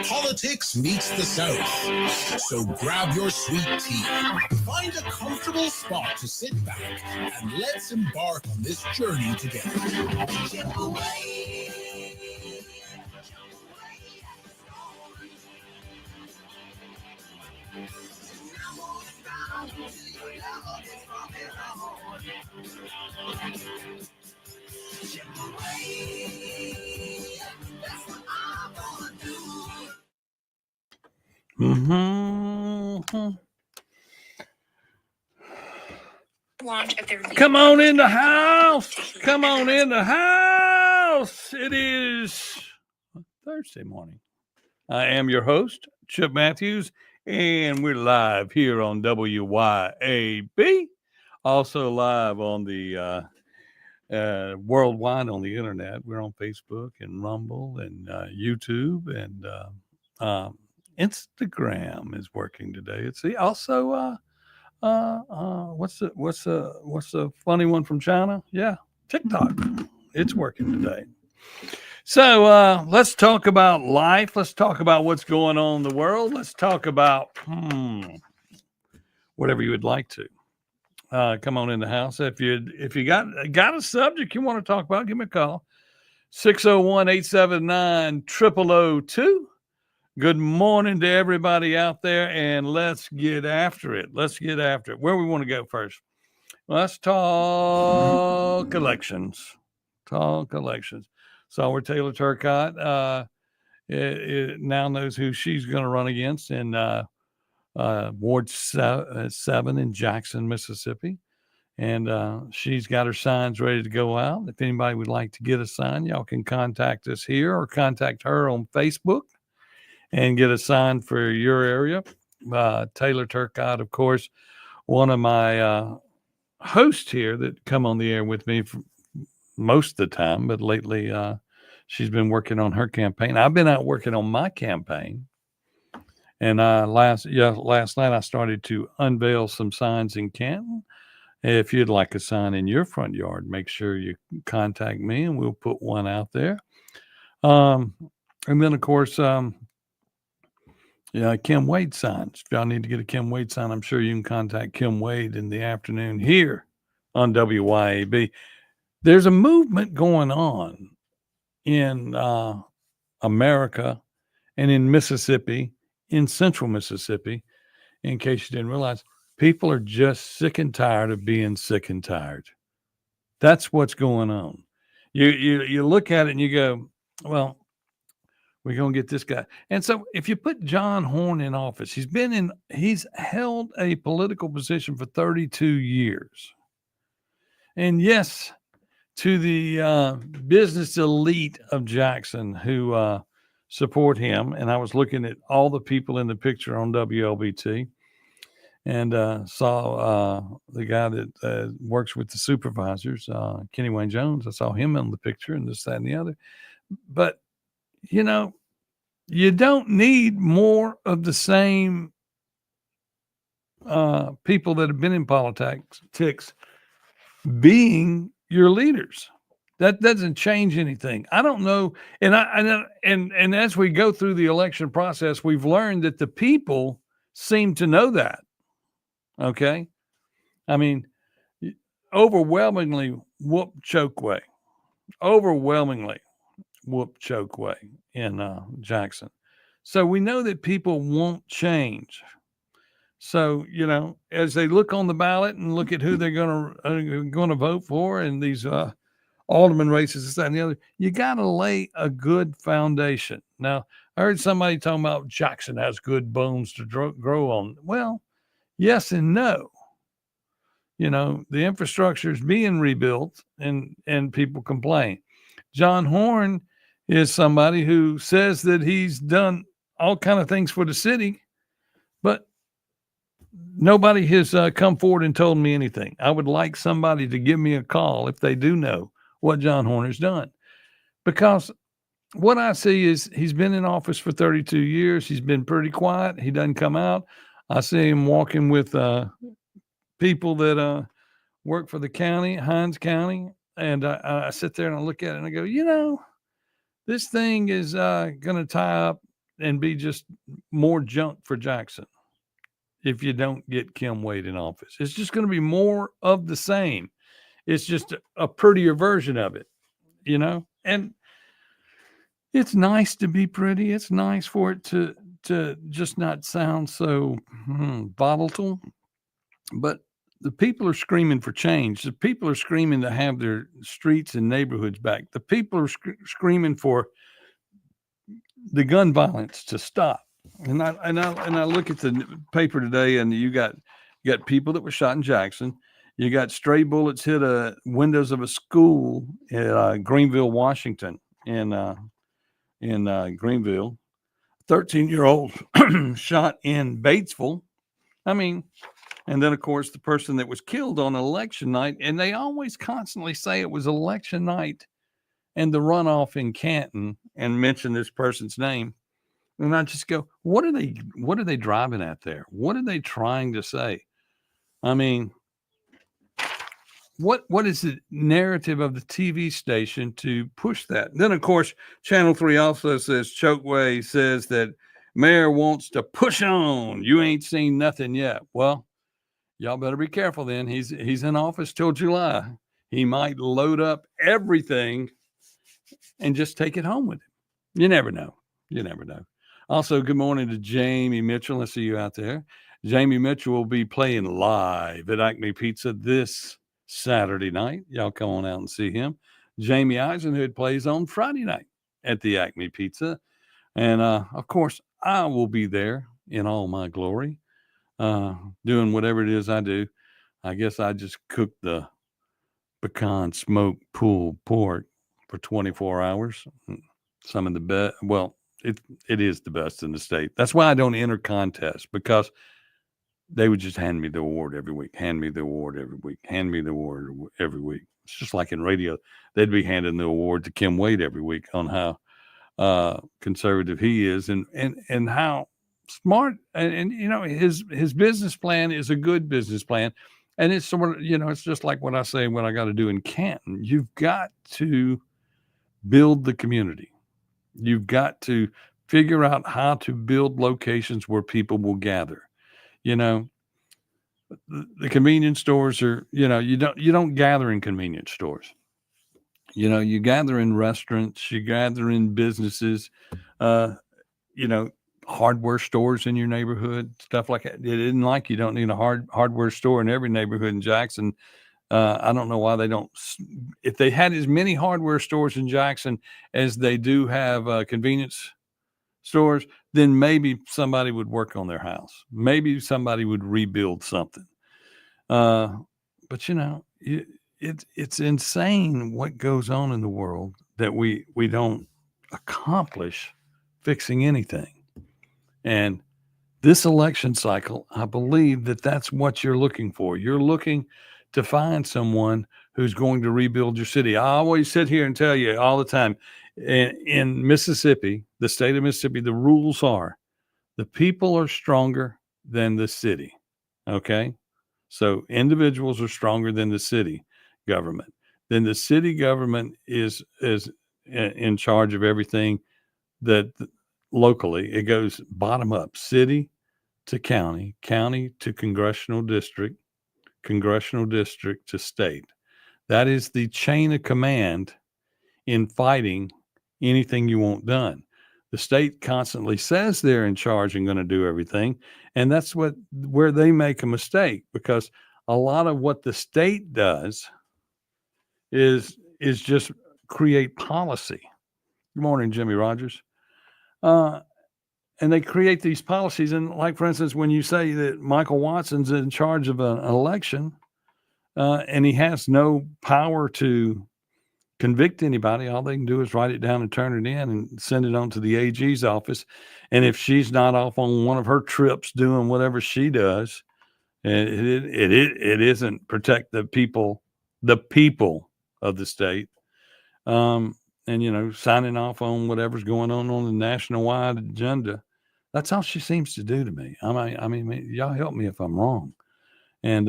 Politics meets the South. So grab your sweet tea, find a comfortable spot to sit back, and let's embark on this journey together. Chip away. Come on in the house. Come on in the house. It is Thursday morning. I am your host, Chip Matthews, and we're live here on WYAB. Also live on the worldwide on the internet. We're on Facebook and Rumble and YouTube and Instagram is working today. It's also what's the funny one from China? Yeah, TikTok. It's working today. So let's talk about life. Let's talk about what's going on in the world. Let's talk about whatever you would like to. Come on in the house. If you got a subject you want to talk about, give me a call. 601-879-0002. Good morning to everybody out there, and let's get after it. Where we want to go first? Let's talk elections. Saw where Taylor Turcotte now knows who she's going to run against in Ward 7 in Jackson, Mississippi. And she's got her signs ready to go out. If anybody would like to get a sign, y'all can contact us here or contact her on Facebook and get a sign for your area. Taylor Turcotte, of course, one of my hosts here that come on the air with me for most of the time, but lately she's been working on her campaign. I've been out working on my campaign. And last night I started to unveil some signs in Canton. If you'd like a sign in your front yard, make sure you contact me and we'll put one out there. And then, of course, Kim Wade signs. If y'all need to get a Kim Wade sign, I'm sure you can contact Kim Wade in the afternoon here on WYAB. There's a movement going on in America and in Mississippi, in central Mississippi, in case you didn't realize. People are just sick and tired of being sick and tired. That's what's going on. You look at it and you go, well, we're going to get this guy. And so if you put John Horhn in office, he's held a political position for 32 years. And yes, to the business elite of Jackson who support him, and I was looking at all the people in the picture on WLBT, and saw the guy that works with the supervisors, Kenny Wayne Jones. I saw him in the picture and this, that, and the other. But, you don't need more of the same people that have been in politics being your leaders. That doesn't change anything. I don't know. And as we go through the election process, we've learned that the people seem to know that. Okay. I mean, overwhelmingly whoop Chokwe in Jackson. So we know that people won't change. So, as they look on the ballot and look at who they're going to vote for in these alderman races, this, that, and the other, you got to lay a good foundation. Now, I heard somebody talking about Jackson has good bones to grow on. Well, yes and no. The infrastructure is being rebuilt and people complain. John Horhn is somebody who says that he's done all kind of things for the city, but nobody has come forward and told me anything. I would like somebody to give me a call if they do know what John Horhn has done, because what I see is he's been in office for 32 years. He's been pretty quiet. He doesn't come out. I see him walking with people that work for the county, Hinds County, and I sit there and I look at it and I go, this thing is going to tie up and be just more junk for Jackson if you don't get Kim Wade in office. It's just going to be more of the same. It's just a prettier version of it, you know? And it's nice to be pretty. It's nice for it to just not sound so volatile. But the people are screaming for change. The people are screaming to have their streets and neighborhoods back. The people are screaming for the gun violence to stop. And I look at the paper today, and you got people that were shot in Jackson. You got stray bullets hit windows of a school in Greenville, Washington, in Greenville. 13-year-old shot in Batesville. I mean, and then of course the person that was killed on election night, and they always constantly say it was election night and the runoff in Canton and mention this person's name. And I just go, what are they driving at there? What are they trying to say? I mean, what is the narrative of the TV station to push that? And then, of course, Channel 3 also says Chokwe says that mayor wants to push on. You ain't seen nothing yet. Well, y'all better be careful then. He's in office till July. He might load up everything and just take it home with him. You never know. You never know. Also, good morning to Jamie Mitchell. I see you out there. Jamie Mitchell will be playing live at Acme Pizza this Saturday night. Y'all come on out and see him. Jamie Eisenhood plays on Friday night at the Acme Pizza. And, of course, I will be there in all my glory, doing whatever it is I do. I guess I just cook the pecan smoked pulled pork for 24 hours. Some of the best. Well, it is the best in the state. That's why I don't enter contests, because they would just hand me the award every week, hand me the award every week, hand me the award every week. It's just like in radio. They'd be handing the award to Kim Wade every week on how conservative he is and how smart. And you know, his business plan is a good business plan. And it's sort of, you know, it's just like what I say, what I got to do in Canton. You've got to build the community. You've got to figure out how to build locations where people will gather. You know, the convenience stores are, you know, you don't gather in convenience stores. You know, you gather in restaurants, you gather in businesses, you know, hardware stores in your neighborhood, stuff like that. It isn't like you don't need a hardware store in every neighborhood in Jackson. I don't know why they don't. If they had as many hardware stores in Jackson as they do have convenience stores, then maybe somebody would work on their house. Maybe somebody would rebuild something. But you know, it's insane what goes on in the world that we don't accomplish fixing anything. And this election cycle, I believe that that's what you're looking for. You're looking to find someone who's going to rebuild your city. I always sit here and tell you all the time, in Mississippi, the state of Mississippi, the rules are the people are stronger than the city. Okay. So individuals are stronger than the city government. Then the city government is in charge of everything that locally. It goes bottom up, city to county, county to congressional district to state. That is the chain of command in fighting anything you want done. The state constantly says they're in charge and going to do everything. And that's where they make a mistake, because a lot of what the state does is just create policy. Good morning, Jimmy Rogers. And they create these policies. And like, for instance, when you say that Michael Watson's in charge of an election and he has no power to convict anybody, all they can do is write it down and turn it in and send it on to the AG's office. And if she's not off on one of her trips doing whatever she does, it isn't protect the people of the state. And, you know, signing off on whatever's going on the national-wide agenda. That's all she seems to do to me. I mean, y'all help me if I'm wrong. And,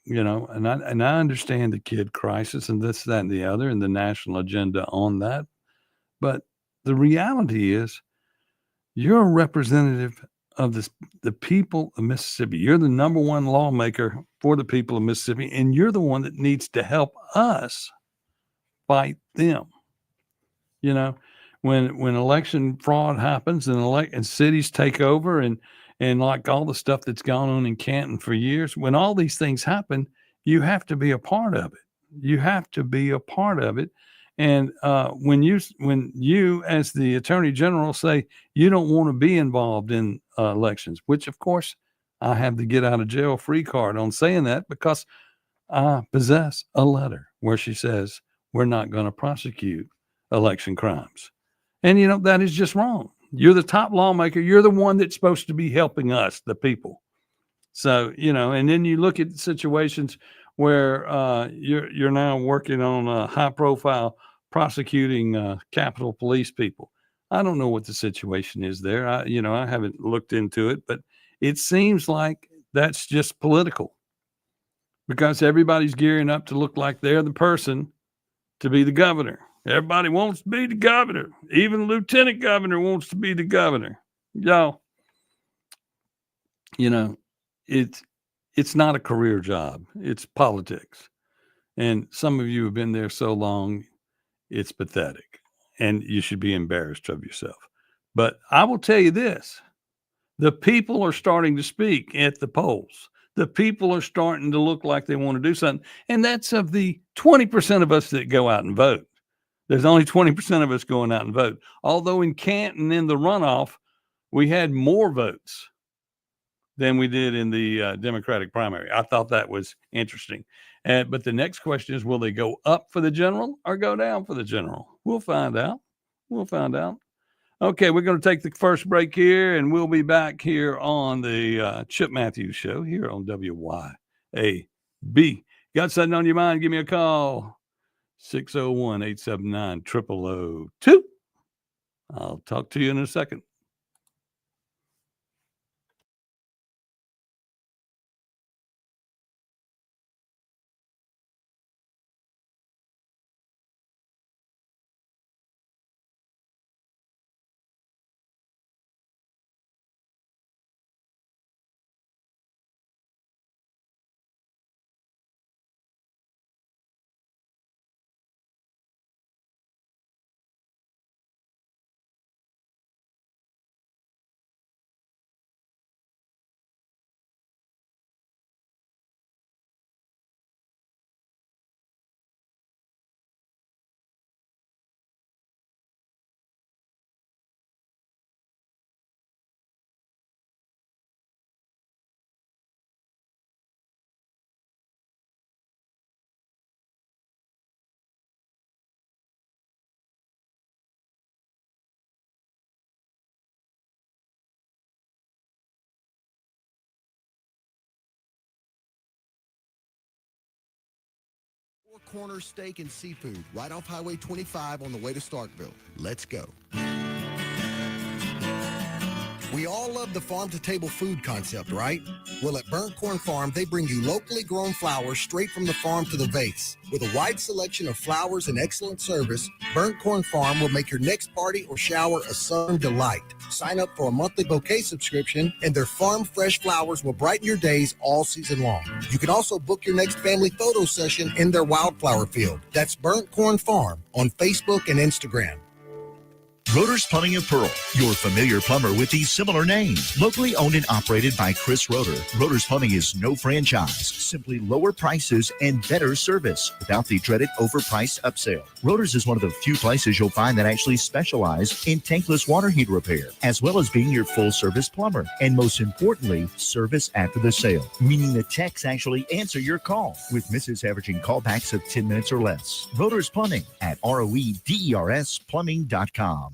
you know, and I understand the kid crisis and this, that, and the other, and the national agenda on that. But the reality is You're a representative of the people of Mississippi. You're the number one lawmaker for the people of Mississippi, and you're the one that needs to help us fight them. You know, when election fraud happens and cities take over and like all the stuff that's gone on in Canton for years, when all these things happen, you have to be a part of it. You have to be a part of it. And when you as the Attorney General say you don't want to be involved in elections, which of course I have the get out of jail free card on saying that, because I possess a letter where she says we're not going to prosecute election crimes. And, you know, that is just wrong. You're the top lawmaker. You're the one that's supposed to be helping us, the people. So, you know, and then you look at situations where you're now working on high profile prosecuting Capitol Police people. I don't know what the situation is there. I haven't looked into it, but it seems like that's just political, because everybody's gearing up to look like they're the person to be the governor. Everybody wants to be the governor. Even the lieutenant governor wants to be the governor. Y'all, you know, it's not a career job. It's politics. And some of you have been there so long, it's pathetic. And you should be embarrassed of yourself. But I will tell you this. The people are starting to speak at the polls. The people are starting to look like they want to do something. And that's of the 20% of us that go out and vote. There's only 20% of us going out and vote. Although in Canton, in the runoff, we had more votes than we did in the Democratic primary. I thought that was interesting. But the next question is, will they go up for the general or go down for the general? We'll find out. We'll find out. Okay, we're going to take the first break here, and we'll be back here on the Chip Matthews Show here on WYAB. Got something on your mind? Give me a call. 601-879-0002. I'll talk to you in a second. Four Corners Steak and Seafood, right off Highway 25 on the way to Starkville. Let's go. We all love the farm-to-table food concept, right? Well, at Burnt Corn Farm, they bring you locally grown flowers straight from the farm to the vase. With a wide selection of flowers and excellent service, Burnt Corn Farm will make your next party or shower a southern delight. Sign up for a monthly bouquet subscription, and their farm fresh flowers will brighten your days all season long. You can also book your next family photo session in their wildflower field. That's Burnt Corn Farm on Facebook and Instagram. Roeder's Plumbing of Pearl, your familiar plumber with these similar names. Locally owned and operated by Chris Roeder, Roeder's Plumbing is no franchise, simply lower prices and better service without the dreaded overpriced upsell. Roeder's is one of the few places you'll find that actually specialize in tankless water heater repair, as well as being your full-service plumber. And most importantly, service after the sale, meaning the techs actually answer your call, with misses averaging callbacks of 10 minutes or less. Roeder's Plumbing at ROEDERSplumbing.com.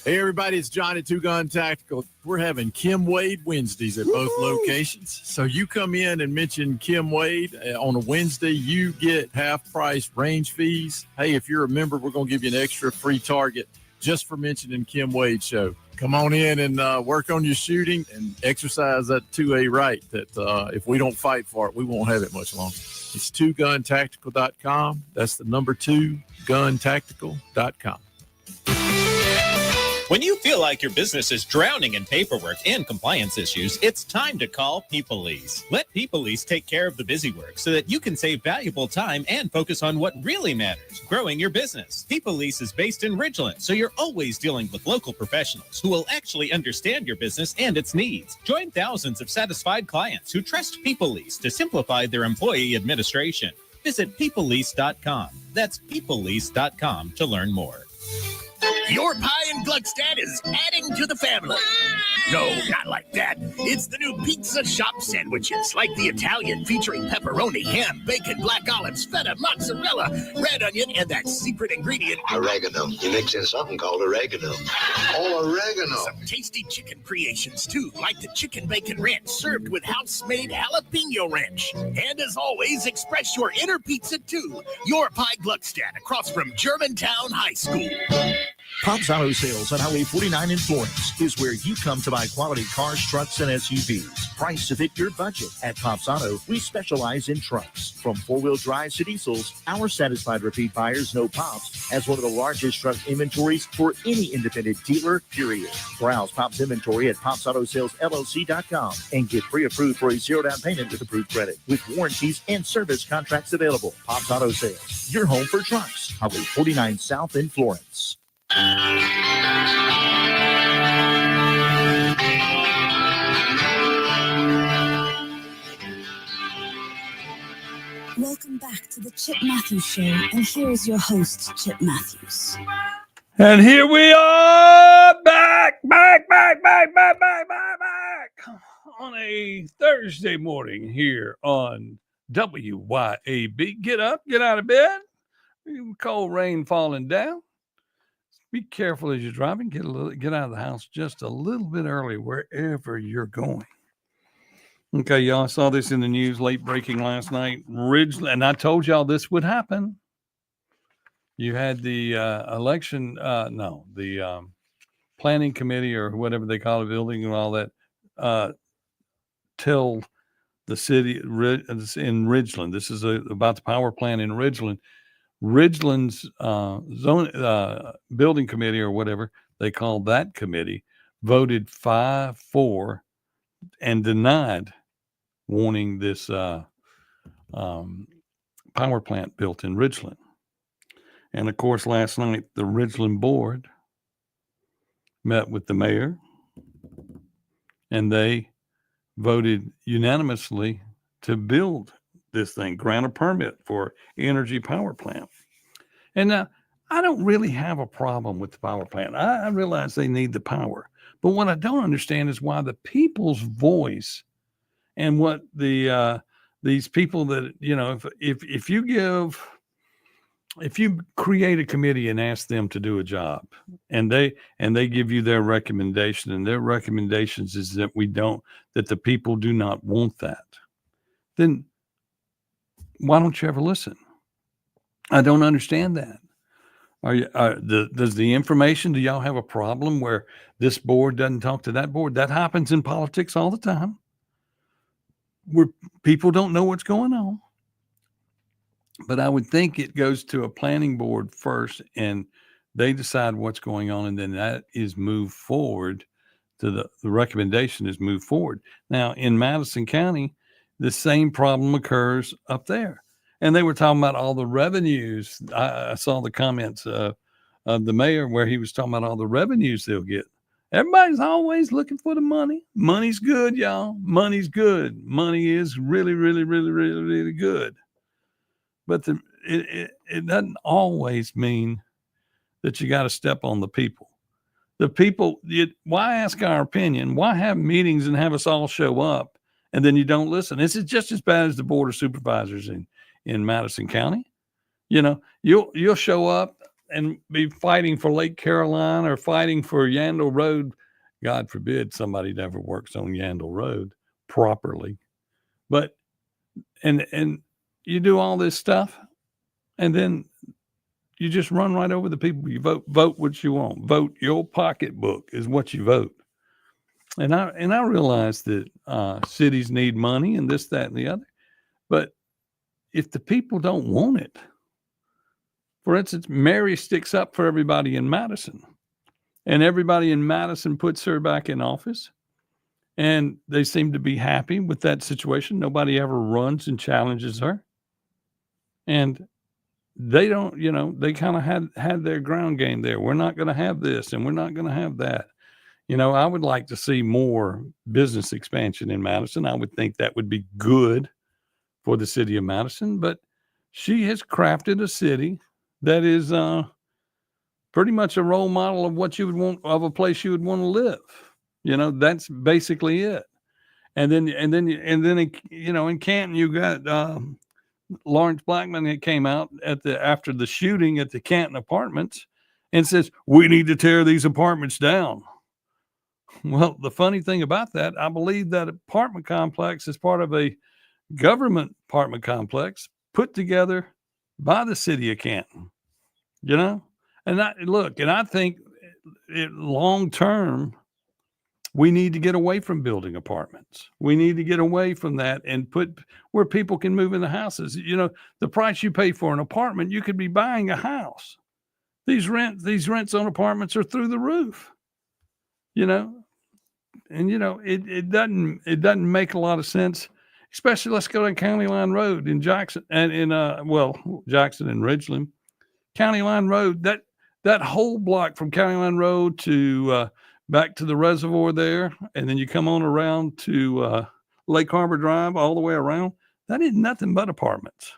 Hey, everybody, it's John at Two Gun Tactical. We're having Kim Wade Wednesdays at both locations. So you come in and mention Kim Wade on a Wednesday, you get half-price range fees. Hey, if you're a member, we're going to give you an extra free target just for mentioning Kim Wade Show. Come on in and work on your shooting and exercise that 2A right that if we don't fight for it, we won't have it much longer. It's twoguntactical.com. That's the number 2, guntactical.com. When you feel like your business is drowning in paperwork and compliance issues, it's time to call PeopleLease. Let PeopleLease take care of the busy work so that you can save valuable time and focus on what really matters, growing your business. PeopleLease is based in Ridgeland, so you're always dealing with local professionals who will actually understand your business and its needs. Join thousands of satisfied clients who trust PeopleLease to simplify their employee administration. Visit PeopleLease.com. That's PeopleLease.com to learn more. Your pie and Gluckstadt is adding to the family. No, not like that. It's the new Pizza Shop sandwiches, like the Italian featuring pepperoni, ham, bacon, black olives, feta, mozzarella, red onion, and that secret ingredient, oregano. You mix in something called oregano. Oh, oregano. Some tasty chicken creations, too, like the chicken bacon ranch served with house-made jalapeno ranch. And as always, express your inner pizza, too. Your Pie Gluckstadt across from Germantown High School. Pops Auto Sales on Highway 49 in Florence is where you come to buy quality cars, trucks, and SUVs. Priced to fit your budget. At Pops Auto, we specialize in trucks. From four-wheel drives to diesels, our satisfied repeat buyers know Pops has one of the largest truck inventories for any independent dealer, period. Browse Pops inventory at popsautosalesllc.com and get pre-approved for a zero down payment with approved credit. With warranties and service contracts available. Pops Auto Sales, your home for trucks. Highway 49 South in Florence. Welcome back to the Chip Matthews Show, and here is your host, Chip Matthews. And here we are back on a Thursday morning here on WYAB. Get up, get out of bed. Cold rain falling down. Be careful as you're driving. Get out of the house just a little bit early wherever you're going. Okay, y'all, I saw this in the news, late breaking last night. Ridgeland, and I told y'all this would happen. You had the planning committee or whatever they call it, building and all that, tell the city in Ridgeland. This is about the power plant in Ridgeland. Ridgeland's building committee or whatever they call that committee voted 5-4 and denied wanting this power plant built in Ridgeland. And of course, last night the Ridgeland board met with the mayor and they voted unanimously to build this thing, grant a permit for energy power plant. And now I don't really have a problem with the power plant. I realize they need the power, but what I don't understand is why the people's voice and what these people that, if you create a committee and ask them to do a job and they give you their recommendation, and their recommendations is that that the people do not want that, then why don't you ever listen? I don't understand that. Does the information, do y'all have a problem where this board doesn't talk to that board? That happens in politics all the time, where people don't know what's going on. But I would think it goes to a planning board first and they decide what's going on, and then that is moved forward to the recommendation is moved forward. Now in Madison County, the same problem occurs up there. And they were talking about all the revenues. I saw the comments of the mayor where he was talking about all the revenues they'll get. Everybody's always looking for the money. Money's good, y'all. Money's good. Money is really, really, really, really, really good. But it doesn't always mean that you got to step on the people. The people, why ask our opinion? Why have meetings and have us all show up and then you don't listen? This is just as bad as the board of supervisors in Madison County. You'll show up and be fighting for Lake Caroline or fighting for Yandle Road. God forbid somebody never works on Yandle Road properly. But and you do all this stuff and then you just run right over the people. You vote what you want. Vote your pocketbook is what you vote. And I realize that cities need money and this, that, and the other. But if the people don't want it, for instance, Mary sticks up for everybody in Madison. and everybody in Madison puts her back in office. And they seem to be happy with that situation. Nobody ever runs and challenges her. And they don't, they kind of had their ground game there. We're not going to have this and we're not going to have that. I would like to see more business expansion in Madison. I would think that would be good for the city of Madison. But she has crafted a city that is pretty much a role model of what you would want, of a place you would want to live. That's basically it. And then in Canton, you got Lawrence Blackman that came out after the shooting at the Canton Apartments and says, we need to tear these apartments down. Well, the funny thing about that, I believe that apartment complex is part of a government apartment complex put together by the city of Canton, and I think long term, we need to get away from building apartments. We need to get away from that and put where people can move in the houses. The price you pay for an apartment, you could be buying a house. These rents on apartments are through the roof. And it doesn't make a lot of sense. Especially, let's go to County Line Road in Jackson and Jackson and Ridgeland. County Line Road, that whole block from County Line Road to back to the reservoir there, and then you come on around to Lake Harbor Drive all the way around. That is nothing but apartments.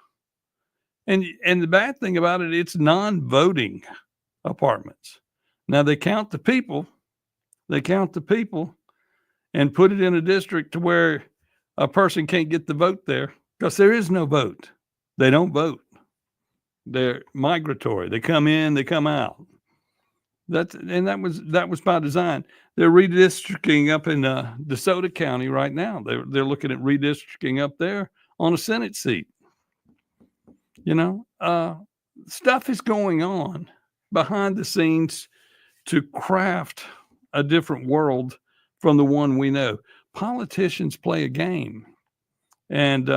And the bad thing about it, it's non-voting apartments. Now they count the people and put it in a district to where a person can't get the vote there because there is no vote. They don't vote. They're migratory. They come in, they come out. That was by design. They're redistricting up in DeSoto County right now. They're looking at redistricting up there on a Senate seat. Stuff is going on behind the scenes to craft a different world from the one we know. Politicians play a game, and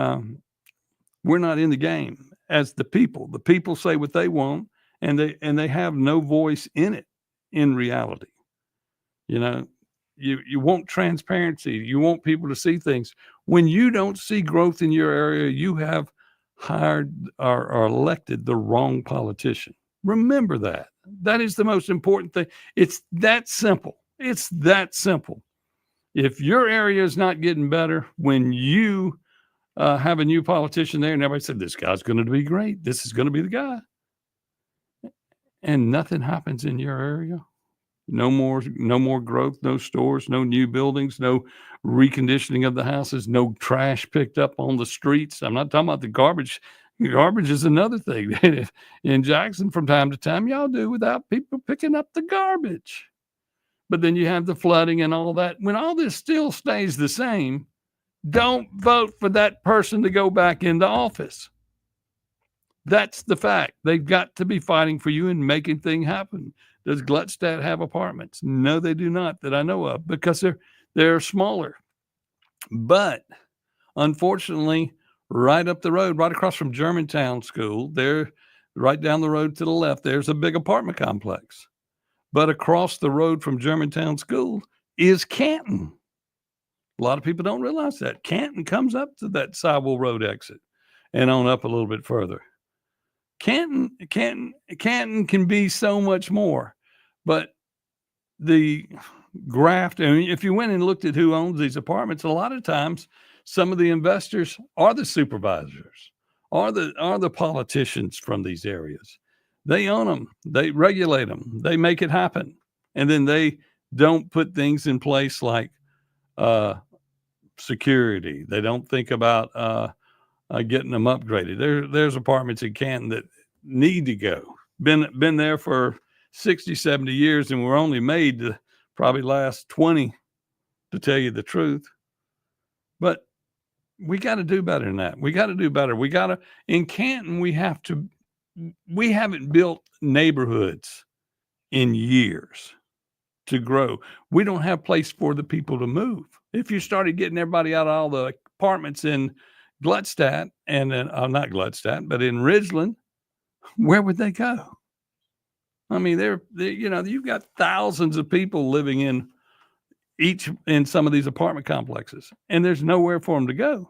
we're not in the game as the people. The people say what they want, and they have no voice in it. In reality, you want transparency. You want people to see things. When you don't see growth in your area, you have hired or elected the wrong politician. Remember that. That is the most important thing. It's that simple. It's that simple. If your area is not getting better, when you have a new politician there and everybody said, this guy's going to be great, this is going to be the guy, and nothing happens in your area, no more growth, no stores, no new buildings, no reconditioning of the houses, no trash picked up on the streets. I'm not talking about the garbage. Garbage is another thing. In Jackson, from time to time, y'all do without people picking up the garbage. But then you have the flooding and all that. When all this still stays the same, don't vote for that person to go back into office. That's the fact. They've got to be fighting for you and making things happen. Does Gluckstadt have apartments? No, they do not, that I know of, because they're smaller. But unfortunately, right up the road, right across from Germantown School, there, right down the road to the left, there's a big apartment complex. But across the road from Germantown School is Canton. A lot of people don't realize that. Canton comes up to that Sidewell Road exit and on up a little bit further. Canton can be so much more, but the graft, I mean, if you went and looked at who owns these apartments, a lot of times some of the investors are the supervisors, are the politicians from these areas. They own them, they regulate them, they make it happen. And then they don't put things in place like security. They don't think about getting them upgraded. There's apartments in Canton that need to go. Been there for 60, 70 years, and we're only made to probably last 20, to tell you the truth. But we got to do better than that. We got to do better. In Canton, we haven't built neighborhoods in years to grow. We don't have place for the people to move. If you started getting everybody out of all the apartments in Gluckstadt, and then not Gluckstadt, but in Ridgeland, where would they go? I mean, you've got thousands of people living in some of these apartment complexes, and there's nowhere for them to go.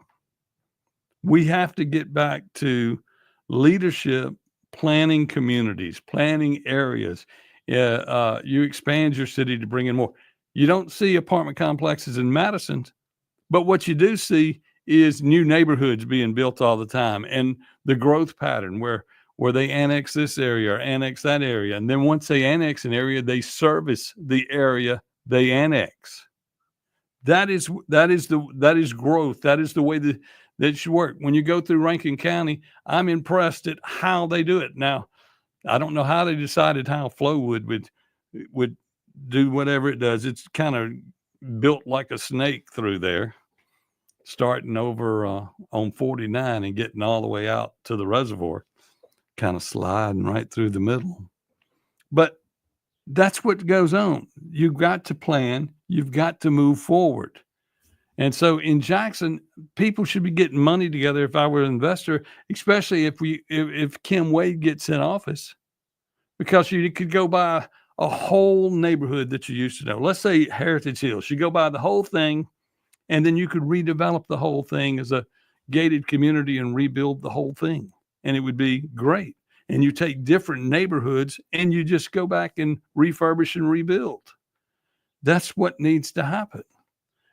We have to get back to leadership, planning communities, planning areas. You expand your city to bring in more. You don't see apartment complexes in Madison, but what you do see is new neighborhoods being built all the time, and the growth pattern where they annex this area or annex that area. And then once they annex an area, they service the area they annex. That is growth. That is the way that it should work. When you go through Rankin County, I'm impressed at how they do it. Now, I don't know how they decided how Flowood would do whatever it does. It's kind of built like a snake through there, starting over on 49 and getting all the way out to the reservoir, kind of sliding right through the middle. But that's what goes on. You've got to plan. You've got to move forward. And so in Jackson, people should be getting money together. If I were an investor, especially if Kim Wade gets in office, because you could go by a whole neighborhood that you used to know. Let's say Heritage Hills. You go by the whole thing, and then you could redevelop the whole thing as a gated community and rebuild the whole thing. And it would be great. And you take different neighborhoods and you just go back and refurbish and rebuild. That's what needs to happen.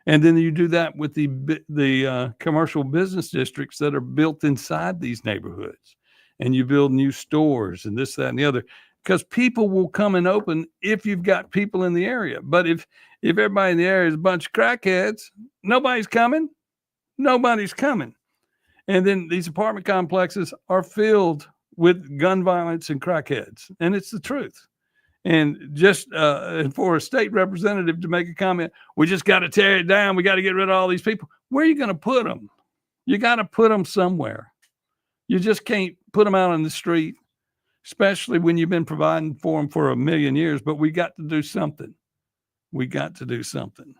And then you do that with the commercial business districts that are built inside these neighborhoods. And you build new stores and this, that, and the other. Because people will come and open if you've got people in the area. But if everybody in the area is a bunch of crackheads, nobody's coming. Nobody's coming. And then these apartment complexes are filled with gun violence and crackheads. And it's the truth. And just for a state representative to make a comment, we just got to tear it down. We got to get rid of all these people. Where are you going to put them? You got to put them somewhere. You just can't put them out on the street, especially when you've been providing for them for 1,000,000 years. But we got to do something. We got to do something.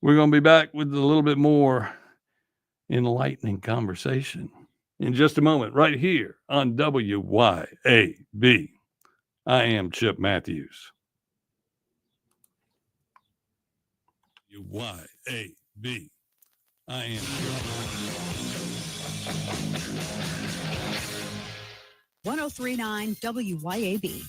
We're going to be back with a little bit more enlightening conversation in just a moment, right here on WYAB. I am Chip Matthews. WYAB. I am Chip Matthews. 1039 WYAB.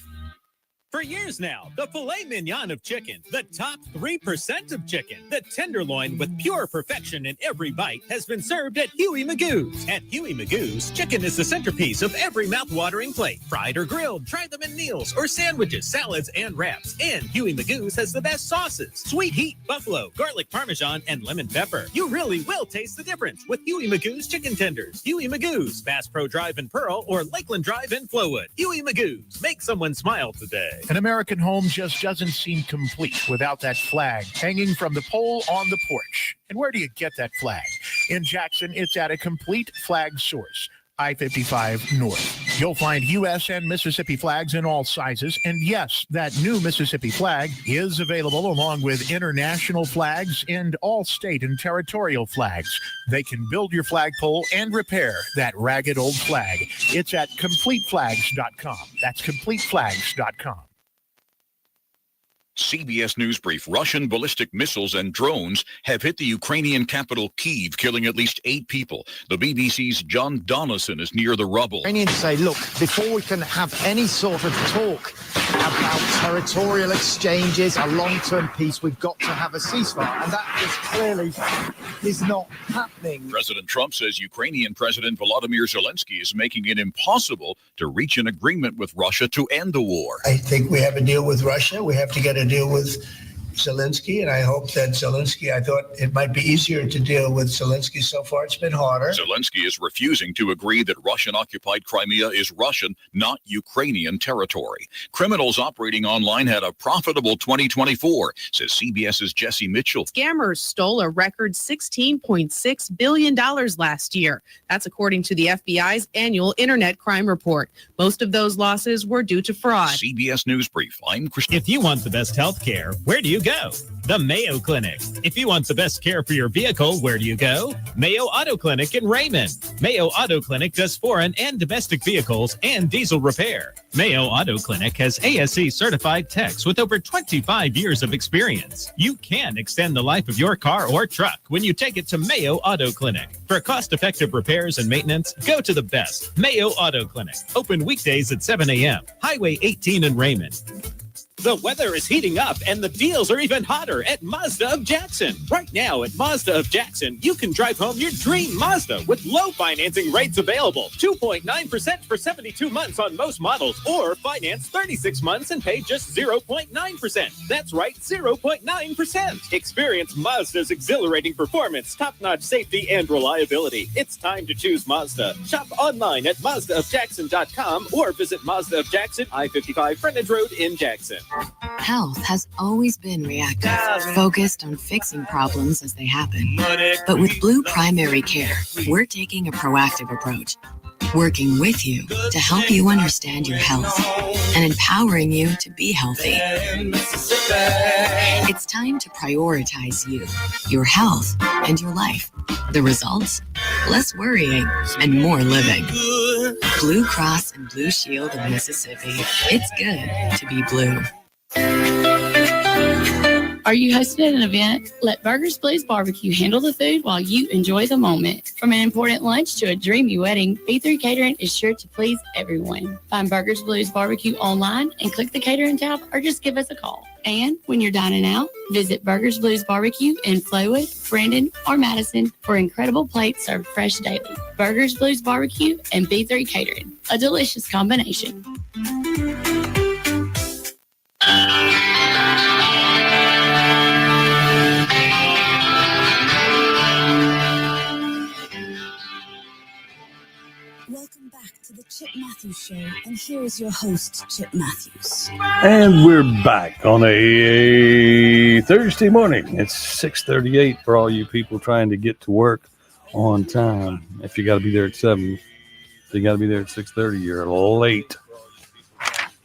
For years now, the filet mignon of chicken, the top 3% of chicken, the tenderloin with pure perfection in every bite, has been served at Huey Magoo's. At Huey Magoo's, chicken is the centerpiece of every mouth-watering plate. Fried or grilled, try them in meals or sandwiches, salads, and wraps. And Huey Magoo's has the best sauces: sweet heat, buffalo, garlic parmesan, and lemon pepper. You really will taste the difference with Huey Magoo's chicken tenders. Huey Magoo's, Bass Pro Drive in Pearl or Lakeland Drive in Flowood. Huey Magoo's, make someone smile today. An American home just doesn't seem complete without that flag hanging from the pole on the porch. And where do you get that flag? In Jackson, it's at a Complete Flag Source, I-55 North. You'll find U.S. and Mississippi flags in all sizes. And yes, that new Mississippi flag is available along with international flags and all state and territorial flags. They can build your flagpole and repair that ragged old flag. It's at CompleteFlags.com. That's CompleteFlags.com. CBS News Brief. Russian ballistic missiles and drones have hit the Ukrainian capital, Kyiv, killing at least 8 people. The BBC's John Donaldson is near the rubble. Ukrainians say, look, before we can have any sort of talk about territorial exchanges, a long-term peace, we've got to have a ceasefire. And that just clearly is not happening. President Trump says Ukrainian President Volodymyr Zelensky is making it impossible to reach an agreement with Russia to end the war. I think we have a deal with Russia. We have to get a deal with Zelensky, and I hope that Zelensky, I thought it might be easier to deal with Zelensky. So far, it's been harder. Zelensky is refusing to agree that Russian-occupied Crimea is Russian, not Ukrainian territory. Criminals operating online had a profitable 2024, says CBS's Jesse Mitchell. Scammers stole a record $16.6 billion last year. That's according to the FBI's annual Internet Crime Report. Most of those losses were due to fraud. CBS News Brief. I'm Chris. If you want the best health care, where do you go? The Mayo Clinic. If you want the best care for your vehicle, where do you go? Mayo Auto Clinic in Raymond. Mayo Auto Clinic does foreign and domestic vehicles and diesel repair. Mayo Auto Clinic has ASE certified techs with over 25 years of experience. You can extend the life of your car or truck when you take it to Mayo Auto Clinic. For cost-effective repairs and maintenance, go to the best, Mayo Auto Clinic. Open weekdays at 7 a.m. Highway 18 in Raymond. The weather is heating up and the deals are even hotter at Mazda of Jackson. Right now at Mazda of Jackson, you can drive home your dream Mazda with low financing rates available. 2.9% for 72 months on most models, or finance 36 months and pay just 0.9%. That's right, 0.9%. Experience Mazda's exhilarating performance, top-notch safety, and reliability. It's time to choose Mazda. Shop online at MazdaofJackson.com or visit Mazda of Jackson, I-55 Frontage Road in Jackson. Health has always been reactive, focused on fixing problems as they happen. But with Blue Primary Care, we're taking a proactive approach, working with you to help you understand your health and empowering you to be healthy. It's time to prioritize you, your health, and your life. The results? Less worrying and more living. Blue Cross and Blue Shield of Mississippi. It's good to be blue. Are you hosting an event? Let Burgers Blues Barbecue handle the food while you enjoy the moment. From an important lunch to a dreamy wedding, B3 Catering is sure to please everyone. Find Burgers Blues Barbecue online and click the catering tab or just give us a call. And when you're dining out, visit Burgers Blues Barbecue in Flowood, Brandon, or Madison for incredible plates served fresh daily. Burgers Blues Barbecue and B3 Catering, a delicious combination. Welcome back to the Chip Matthews Show, and here is your host, Chip Matthews. And we're back on a Thursday morning. It's 6:38 for all you people trying to get to work on time. If you got to be there at 7, if you got to be there at 6:30, you're late.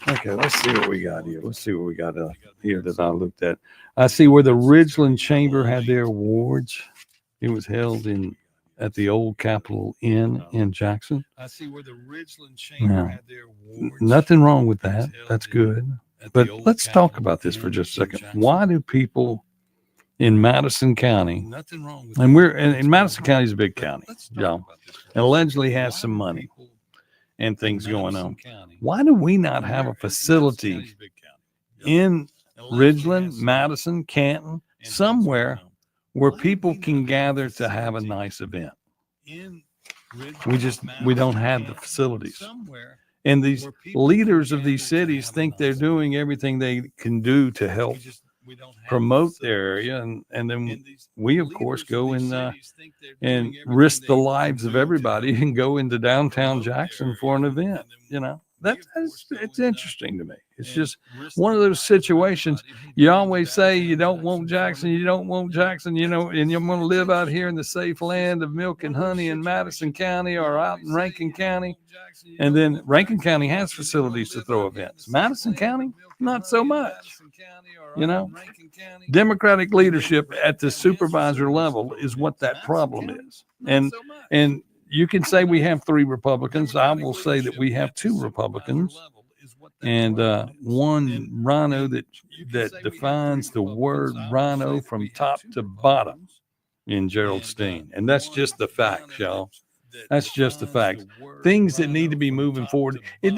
Okay, let's see what we got here. Let's see what we got here that I looked at. I see where the Ridgeland Chamber had their awards. It was held at the old Capitol Inn in Jackson. I see where the Ridgeland Chamber had their awards. Nothing wrong with that. That's good. But let's talk about this for just a second. Why do people in Madison County, and in Madison County is a big county, y'all, and allegedly has some money and things going on. Why do we not have a facility in Ridgeland, Madison, Canton, somewhere where people can gather to have a nice event? We don't have the facilities. And these leaders of these cities think they're doing everything they can do to help promote their area, and then we of course go in and risk the lives of everybody and go into downtown Jackson for an event. It's interesting to me. It's just one of those situations. You always say you don't want Jackson, and you want to live out here in the safe land of milk and honey in Madison County or out in Rankin County. And then Rankin County has facilities to throw events. Madison County, not so much. Democratic leadership at the supervisor level is what that problem is. And you can say we have 3 Republicans. I will say that we have 2 Republicans and one rhino that defines the word rhino from top to bottom in Gerald Steen. And that's just the fact, y'all. That's just the fact. Things that need to be moving forward. It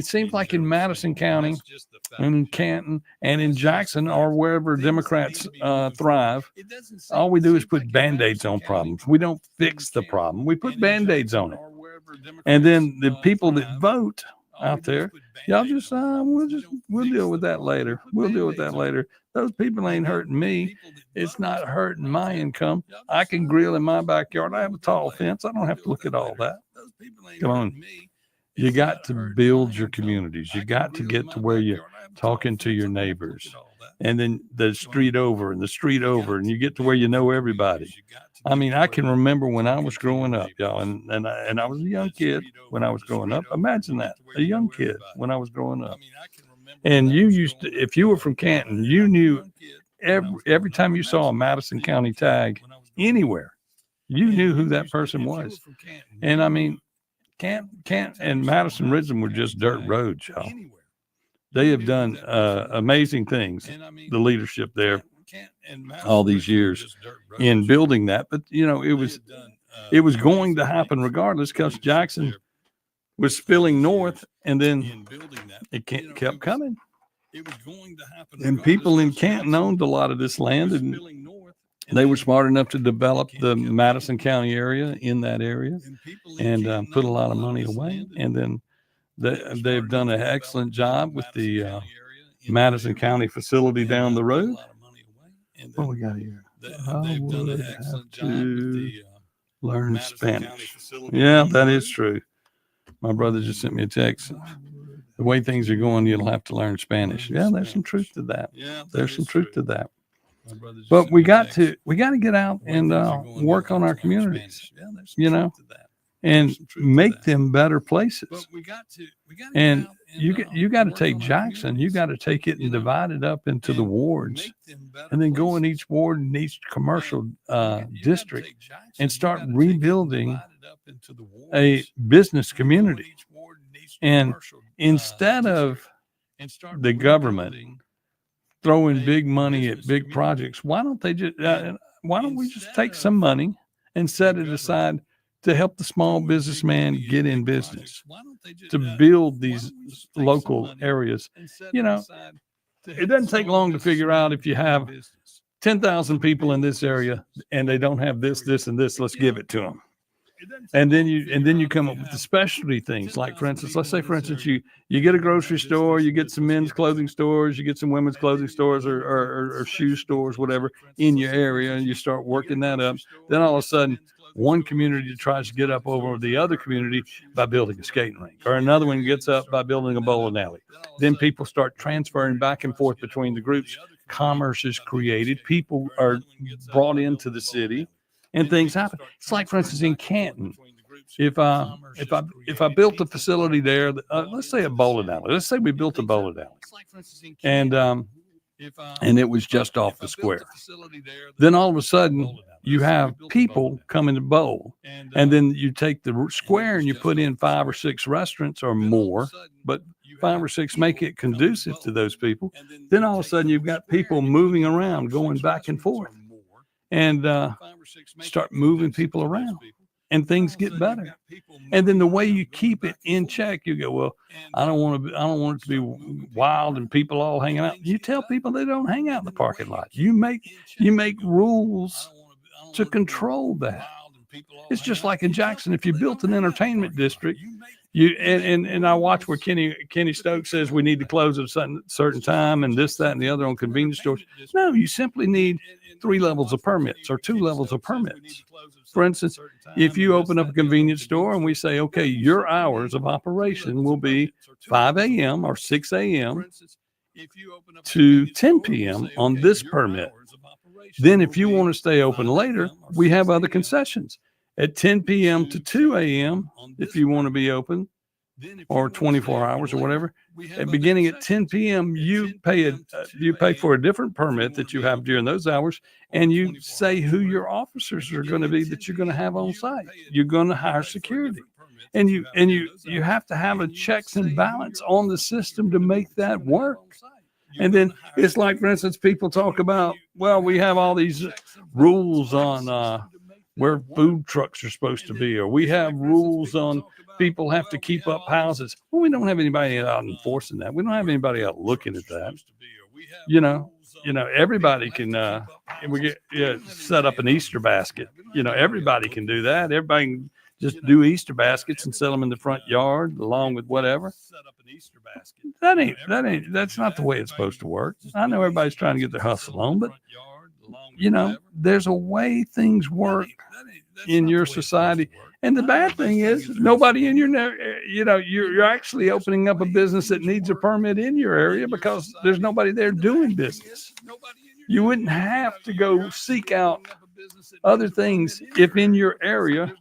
seems like in Madison County and in Canton and in Jackson or wherever Democrats thrive, all we do is put Band-Aids on problems. We don't fix the problem. We put Band-Aids on it. And then the people that vote out there, y'all just, we'll deal with that later. We'll deal with that later. Those people ain't hurting me. It's not hurting my income. I can grill in my backyard. I have a tall fence. I don't have to look at all that. Come on. You got to build your communities. You got to get to where you're talking to your neighbors. And then the street over and the street over. And you get to where you know everybody. I mean, I can remember when I was growing up, y'all, and I was a young kid when I was growing up. Imagine that, a young kid when I was growing up. And you used to, if you were from Canton, you knew every time you saw a Madison County tag anywhere, you knew who that person was. And I mean, Can't and Madison Ridgeland were just dirt roads, y'all. They have done amazing things, the leadership there, all these years in building that. But, you know, it was going to happen regardless because Jackson was spilling north, and then it kept coming. And people in Canton owned a lot of this land, and they were smart enough to develop the Madison County area in that area and put a lot of money away. And then they've done an excellent job with the Madison County facility down the road. What we got here? I would have to learn Spanish. Yeah, that is true. My brother just sent me a text. The way things are going, you'll have to learn Spanish. Yeah, there's some truth to that. There's some truth to that. But we got to get out and work on our communities, you know, and make them better places. And you got to take Jackson, you got to take it and divide it up into the wards, and then go in each ward and each commercial district and start rebuilding a business community. And instead of the government throwing big money at big projects, why don't we just take some money and set it aside to help the small businessman get in business, to build these local areas? You know, it doesn't take long to figure out if you have 10,000 people in this area and they don't have this, this, and this, let's give it to them. And then you come up with the specialty things, like, for instance, let's say, for instance, you get a grocery store, you get some men's clothing stores, you get some women's clothing stores or shoe stores, whatever, in your area, and you start working that up. Then all of a sudden, one community tries to get up over the other community by building a skating rink, or another one gets up by building a bowling alley. Then people start transferring back and forth between the groups. Commerce is created. People are brought into the city. And things happen. It's like, for instance, in Canton, if I built a facility there, let's say a bowling alley. Let's say we built a bowling alley, and it was just off the square. Then all of a sudden, you have people coming to bowl, and then you take the square and you put in 5 or 6 restaurants or more, but 5 or 6 make it conducive to those people. Then all of a sudden, you've got people moving around, going back and forth. And start moving people around, and things get better. And then the way you keep it in check, you go, well, I don't want it to be wild and people all hanging out. You tell people they don't hang out in the parking lot. You make rules to control that. It's just like in Jackson, if you built an entertainment district, and I watch where Kenny Stokes says we need to close at a certain time and this, that, and the other on convenience stores. No, you simply need 3 levels of permits or 2 levels of permits. For instance, if you open up a convenience store and we say, okay, your hours of operation will be 5 a.m. or 6 a.m. to 10 p.m. on this permit. Then if you want to stay open later, we have other concessions. At 10 p.m. to 2 a.m., if you want to be open, or 24 hours or whatever, beginning at 10 p.m., you pay for a different permit that you have during those hours, and you say who your officers are going to be that you're going to have on site. You're going to hire security, and you have to have a checks and balance on the system to make that work. And then it's like, for instance, people talk about, well, we have all these rules on where food trucks are supposed to be, or we have rules on people have to keep up houses. Well, we don't have anybody out enforcing that. We don't have anybody out looking at that. You know, everybody can, set up an Easter basket. You know, everybody can do that. Everybody can just do Easter baskets and sell them in the front yard along with whatever. That's not the way it's supposed to work. I know everybody's trying to get their hustle on, but you know, there's a way things work in your society. And the bad thing is nobody in you're actually opening up a business that needs a permit in your area because there's nobody there doing business. You wouldn't have to go seek out other things if in your area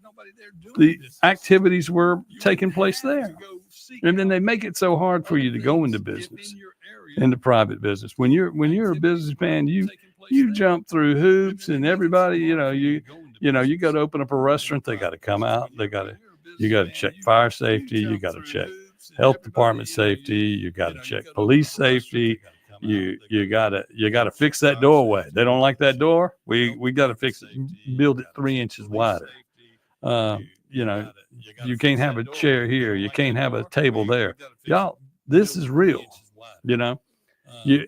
the activities were taking place there. And then they make it so hard for you to go into business, into private business. When you're a businessman, you jump through hoops, and everybody, you go to open up a restaurant, they got to come out, they got to You got to check fire safety. You got to check health department safety. You got to check police safety. You got to fix that doorway. They don't like that door. We got to fix it. Build it 3 inches wider. You know, you can't have a chair here. You can't have a table there. Y'all, this is real. You know,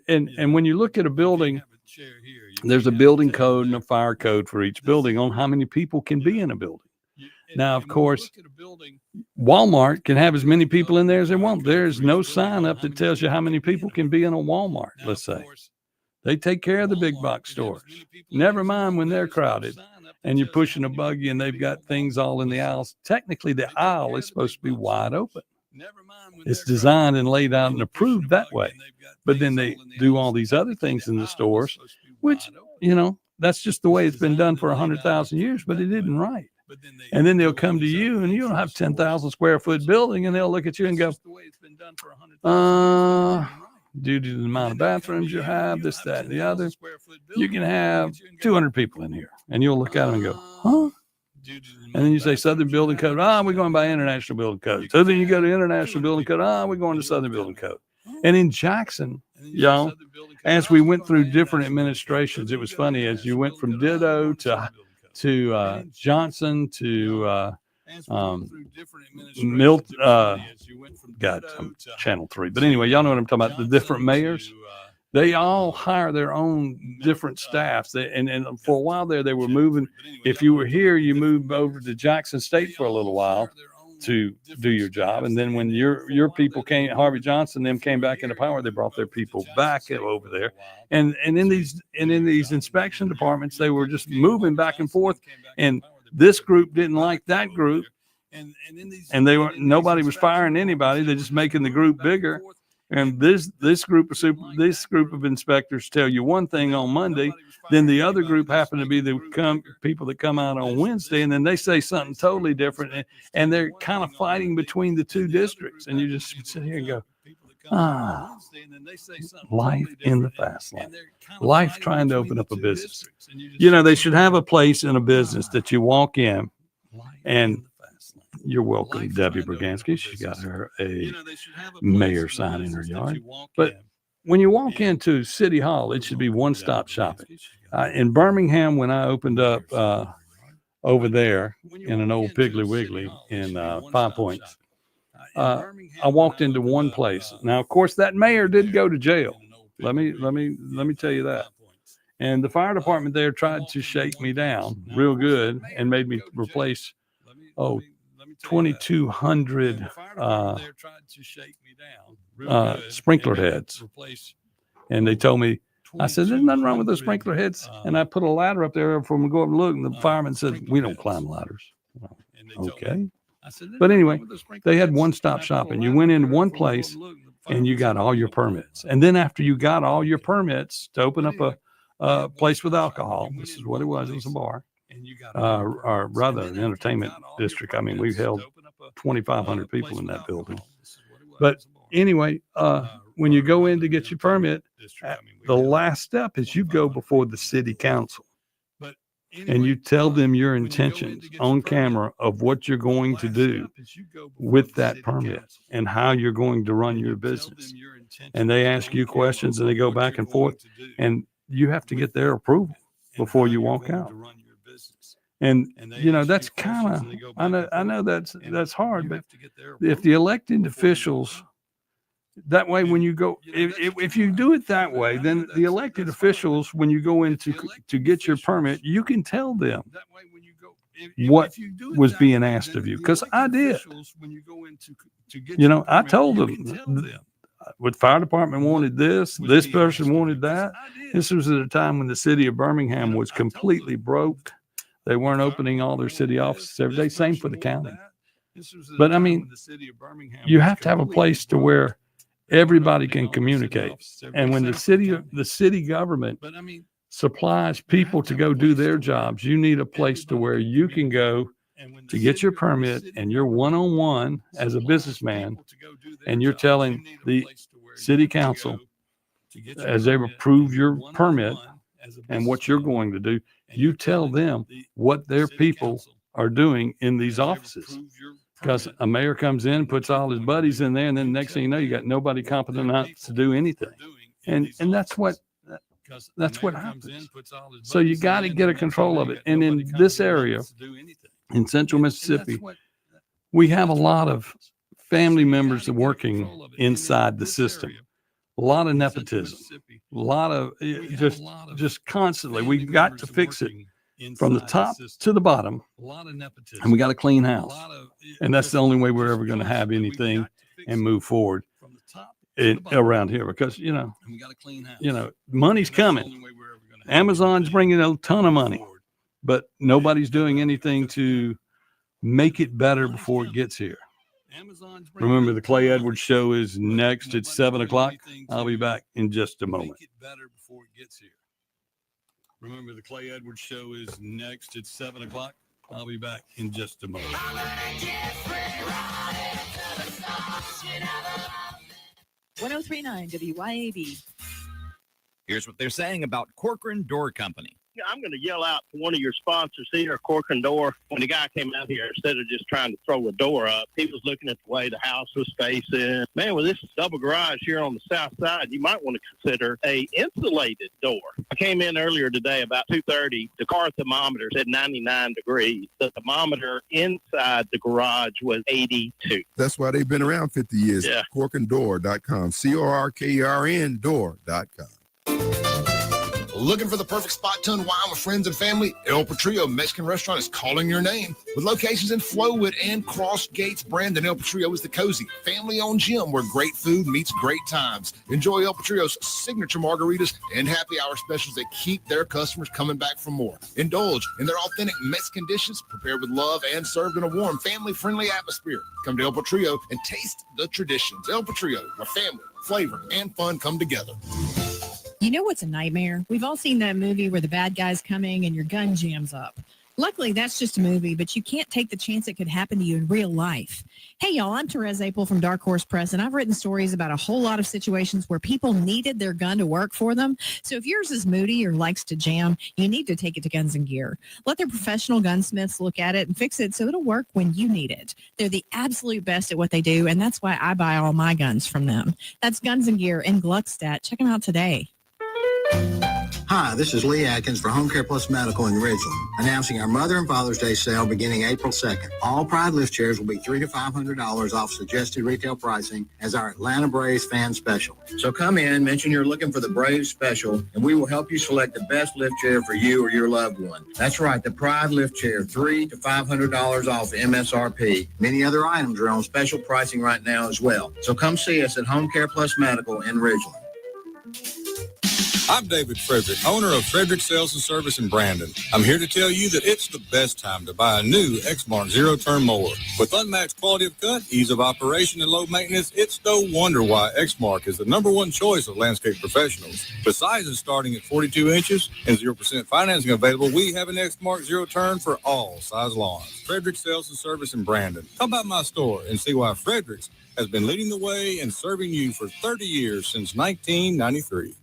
and when you look at a building, there's a building code and a fire code for each building on how many people can be in a building. Now, of course, Walmart can have as many people in there as they want. There's no sign up that tells you how many people can be in a Walmart, let's say. They take care of the big box stores. Never mind when they're crowded and you're pushing a buggy and they've got things all in the aisles. Technically, the aisle is supposed to be wide open. It's designed and laid out and approved that way. But then they do all these other things in the stores, which, you know, that's just the way it's been done for 100,000 years, but it isn't right. And then they'll come to you and you'll have 10,000 square foot building and they'll look at you and go, due to the amount of bathrooms you have, this, that, and the other, you can have 200 people in here. And you'll look at them and go, huh? And then you say Southern Building Code. We're going by International Building Code. So then you go to International Building Code. We're going to Southern Building Code. And in Jackson, y'all, as we went through different administrations, it was funny as you went from Ditto to Johnson to Milt. God, I'm Channel 3. But anyway, y'all know what I'm talking about. The different mayors. They all hire their own different staffs. And for a while there, they were moving. If you were here, you moved over to Jackson State for a little while to do your job. And then when your people came, Harvey Johnson, them came back into power, they brought their people back over there. And in these inspection departments, they were just moving back and forth. And this group didn't like that group. And nobody was firing anybody. They're just making the group bigger. And this group of inspectors tell you one thing on Monday, then the other group happen to be the people that come out on Wednesday, and then they say something totally different, and they're kind of fighting between the two districts, and you just sit here and go, life in the fast lane, life trying to open up a business. You know, they should have a place in a business that you walk in, and you're welcome, Debbie Bragansky. She got her a mayor sign in her yard. But when you walk into City Hall, it should be one-stop shopping. In Birmingham, when I opened up over there in an old Piggly Wiggly in 5 Points, I walked into one place. Now, of course, that mayor did go to jail. Let me tell you that. And the fire department there tried to shake me down real good and made me replace 2,200 sprinkler heads. And they told me, I said, there's nothing wrong with those sprinkler heads. And I put a ladder up there for them to go up and look. And the fireman said, we don't climb ladders. Okay. But anyway, they had one-stop shopping. You went in one place and you got all your permits. And then after you got all your permits to open up a place with alcohol, this is what it was a bar. Or rather an entertainment district. I mean, we've held 2,500 people in that building. But anyway, when you go in to get your permit, the last step is you go before the city council and you tell them your intentions on camera of what you're going to do with that permit and how you're going to run your business. And they ask you questions and they go back and forth, and you have to get their approval before you walk out. And you know, that's kind of, I know that's hard, but if the elected officials, that way when you go, if you do it that way, then the elected officials, when you go in to get your permit, you can tell them what was being asked of you. Because I did. You know, I told them what fire department wanted this person wanted that. This was at a time when the city of Birmingham was completely broke. They weren't opening all their city offices every day. Same for the county. But I mean, you have to have a place to where everybody can communicate. And when the city government supplies people to go do their jobs, you need a place to where you can go to get your permit, and you're one-on-one as a businessman, and you're telling the city council as they approve your permit and what you're going to do, you tell them what their people are doing in these offices. because a mayor comes in, puts all his buddies in there, and then next thing you know, you got nobody competent enough to do anything. And that's what happens. So you got to get a control of it. And in this area, in central Mississippi, we have a lot of family members working inside the system. A lot of nepotism, a lot of just constantly. We've got to fix it from the top to the bottom, and we got a clean house. And that's the only way we're ever going to have anything and move forward around here, because money's coming. Amazon's bringing a ton of money, but nobody's doing anything to make it better before it gets here. Remember, the Clay Edwards Show is next at 7:00. I'll be back in just a moment. Remember, the Clay Edwards Show is next at 7:00. I'll be back in just a moment. 1039 WYAB. Here's what they're saying about Corcoran Door Company. I'm going to yell out to one of your sponsors here, Corcoran Door. When the guy came out here, instead of just trying to throw a door up, he was looking at the way the house was facing. Man, with this double garage here on the south side, you might want to consider a insulated door. I came in earlier today about 2:30. The car thermometer said 99 degrees. The thermometer inside the garage was 82. That's why they've been around 50 years. Yeah. CorkernDoor.com. CORKERN door.com. Looking for the perfect spot to unwind with friends and family? El Patrio Mexican Restaurant is calling your name. With locations in Flowood and Cross Gates, Brandon, El Patrio is the cozy, family-owned gym where great food meets great times. Enjoy El Patrio's signature margaritas and happy hour specials that keep their customers coming back for more. Indulge in their authentic Mexican dishes prepared with love and served in a warm, family-friendly atmosphere. Come to El Patrio and taste the traditions. El Patrio, where family, flavor, and fun come together. You know what's a nightmare? We've all seen that movie where the bad guy's coming and your gun jams up. Luckily, that's just a movie, but you can't take the chance it could happen to you in real life. Hey, y'all, I'm Therese Apel from Dark Horse Press, and I've written stories about a whole lot of situations where people needed their gun to work for them. So if yours is moody or likes to jam, you need to take it to Guns and Gear. Let their professional gunsmiths look at it and fix it so it'll work when you need it. They're the absolute best at what they do, and that's why I buy all my guns from them. That's Guns and Gear in Gluckstadt. Check them out today. Hi, this is Lee Atkins for Home Care Plus Medical in Ridgeland, announcing our Mother and Father's Day sale beginning April 2nd. All Pride lift chairs will be $300 to $500 off suggested retail pricing as our Atlanta Braves fan special. So come in, mention you're looking for the Braves special, and we will help you select the best lift chair for you or your loved one. That's right, the Pride lift chair, $300 to $500 off MSRP. Many other items are on special pricing right now as well. So come see us at Home Care Plus Medical in Ridgeland. I'm David Frederick, owner of Frederick Sales and Service in Brandon. I'm here to tell you that it's the best time to buy a new Exmark zero-turn mower. With unmatched quality of cut, ease of operation, and low maintenance, it's no wonder why Exmark is the #1 choice of landscape professionals. With sizes starting at 42 inches and 0% financing available, we have an Exmark zero-turn for all size lawns. Frederick Sales and Service in Brandon. Come by my store and see why Frederick's has been leading the way and serving you for 30 years since 1993.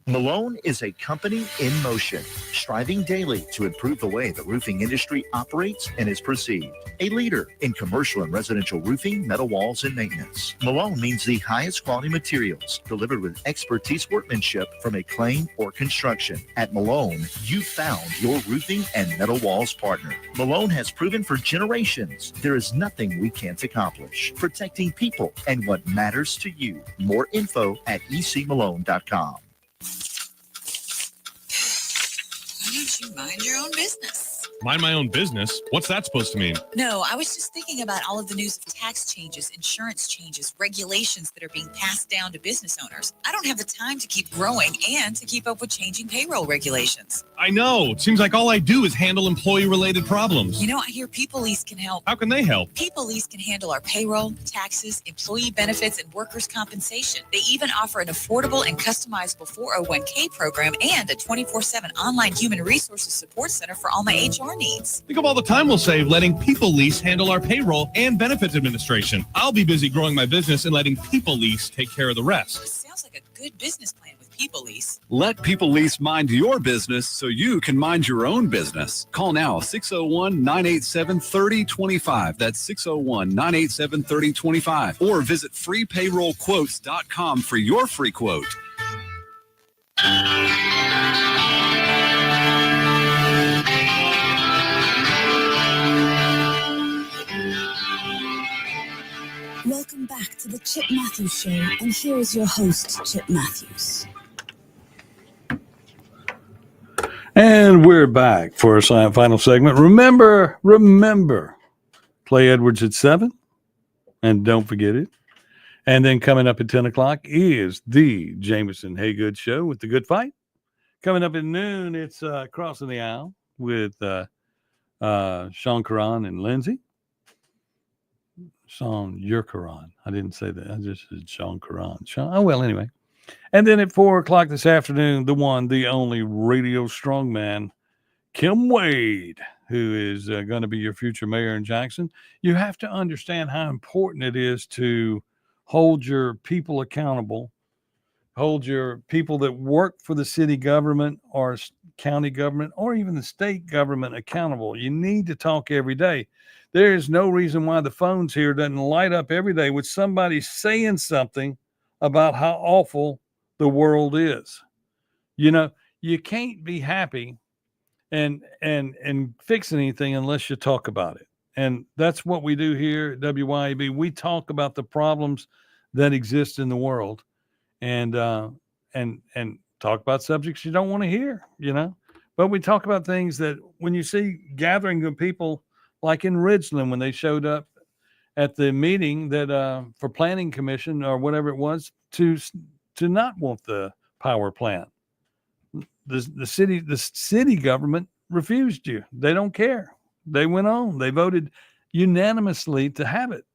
Malone is a company in motion, striving daily to improve the way the roofing industry operates and is perceived. A leader in commercial and residential roofing, metal walls, and maintenance. Malone means the highest quality materials delivered with expertise workmanship from McLean or construction. At Malone, you found your roofing and metal walls partner. Malone has proven for generations there is nothing we can't accomplish. Protecting people and what matters to you. More info at ecmalone.com. Why don't you mind your own business? Mind my own business? What's that supposed to mean? No, I was just thinking about all of the news of tax changes, insurance changes, regulations that are being passed down to business owners. I don't have the time to keep growing and to keep up with changing payroll regulations. I know. It seems like all I do is handle employee-related problems. You know, I hear PeopleLease can help. How can they help? PeopleLease can handle our payroll, taxes, employee benefits, and workers' compensation. They even offer an affordable and customizable 401k program and a 24/7 online human resources support center for all my HR needs. Think of all the time we'll save letting PeopleLease handle our payroll and benefits administration. I'll be busy growing my business and letting PeopleLease take care of the rest. Sounds like a good business plan with People Lease. Let People Lease mind your business so you can mind your own business. Call now 601-987-3025. That's 601-987-3025. Or visit freepayrollquotes.com for your free quote. Welcome back to the Chip Matthews Show, and here is your host, Chip Matthews. And we're back for our final segment. Remember, play Edwards at 7, and don't forget it. And then coming up at 10 o'clock is the Jameson Haygood Show with the Good Fight. Coming up at noon, it's Crossing the Aisle with Sean Caron and Lindsay. Sean Caron. I didn't say that. I just said Sean Caron. Oh, well, anyway. And then at 4 o'clock this afternoon, the one, the only radio strongman, Kim Wade, who is going to be your future mayor in Jackson. You have to understand how important it is to hold your people accountable, hold your people that work for the city government or county government or even the state government accountable. You need to talk every day. There is no reason why the phones here doesn't light up every day with somebody saying something about how awful the world is. You know, you can't be happy and fix anything unless you talk about it. And that's what we do here at WYAB. We talk about the problems that exist in the world and talk about subjects you don't want to hear, you know. But we talk about things that when you see gathering of people like in Ridgeland when they showed up at the meeting that for planning commission or whatever it was to not want the power plant. The city government refused you. They don't care. They went on. They voted unanimously to have it.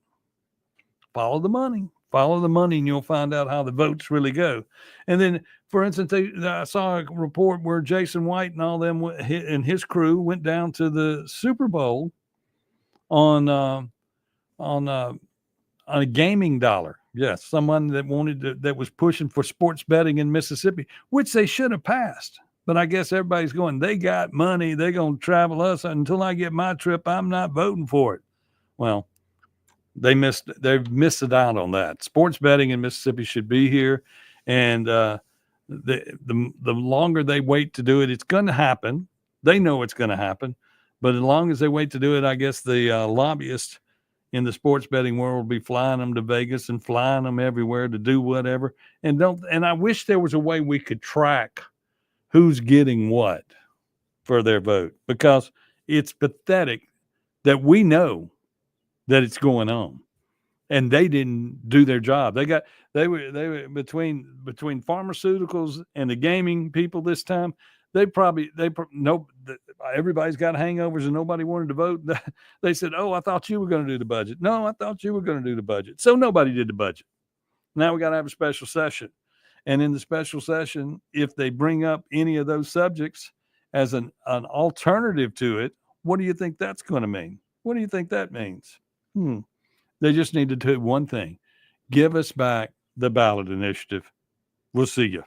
Follow the money, and you'll find out how the votes really go. And then, for instance, I saw a report where Jason White and all them and his crew went down to the Super Bowl on a gaming dollar. Yes, someone that that was pushing for sports betting in Mississippi, which they should have passed. But I guess everybody's going, they got money. They're going to travel us. Until I get my trip, I'm not voting for it. Well, they've missed it out on that. Sports betting in Mississippi should be here. And the longer they wait to do it, it's going to happen. They know it's going to happen. But as long as they wait to do it, I guess the lobbyists in the sports betting world will be flying them to Vegas and flying them everywhere to do whatever. And I wish there was a way we could track who's getting what for their vote, because it's pathetic that we know that it's going on and they didn't do their job. They were between pharmaceuticals and the gaming people this time. Everybody's got hangovers and nobody wanted to vote. They said, "Oh, I thought you were going to do the budget." No, I thought you were going to do the budget. So nobody did the budget. Now we got to have a special session. And in the special session, if they bring up any of those subjects as an alternative to it, what do you think that's going to mean? What do you think that means? They just need to do one thing. Give us back the ballot initiative. We'll see you.